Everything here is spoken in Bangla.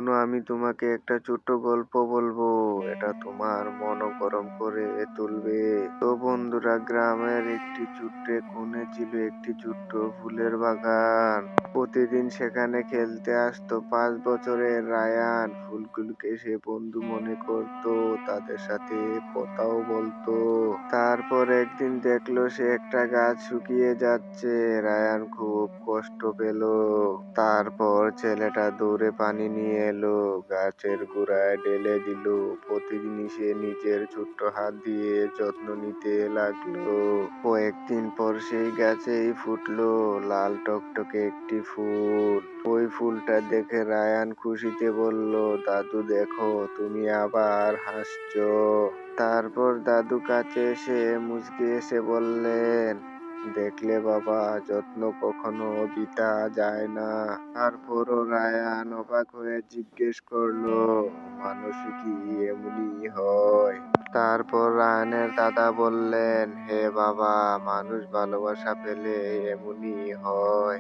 শোনো, আমি তোমাকে একটা ছোট্ট গল্প বলবো। এটা তোমার মন গরম করে তুলবে। তো বন্ধুরা, গ্রামের একটি ছোট্ট কোণে ছিল একটি ছোট্ট ফুলের বাগান। প্রতিদিন সেখানে খেলতে আসতো 5 বছরের রায়ান। ফুলগুলোকে সে বন্ধু মনে করতো, তাদের সাথে কথাও বলতো। তারপর একদিন দেখলো সে একটা গাছ শুকিয়ে যাচ্ছে। রায়ান খুব কষ্ট পেল। তারপর ছেলেটা দৌড়ে পানি নিয়ে এলো, গাছের গোড়ায় ঢেলে দিল। প্রতিদিনই সে নিজের ছোট্ট হাত দিয়ে যত্ন নিতে লাগলো। কয়েকদিন পর সেই গাছেই ফুটলো লাল টকটকে একটি ফুল। ওই ফুলটা দেখে রায়ান খুশিতে বলল, দাদু দেখো, তুমি আবার হাসছো। তারপর দাদু কাছে এসে মুচকি এসে বললেন, দেখলে বাবা, যত্ন কখনো বৃথা যায় না। তারপরও রায়ান অবাক হয়ে জিজ্ঞেস করলো, মানুষ কি এমনি হয়? তারপর রায়ানের দাদা বললেন, হে বাবা, মানুষ ভালোবাসা পেলে এমনি হয়।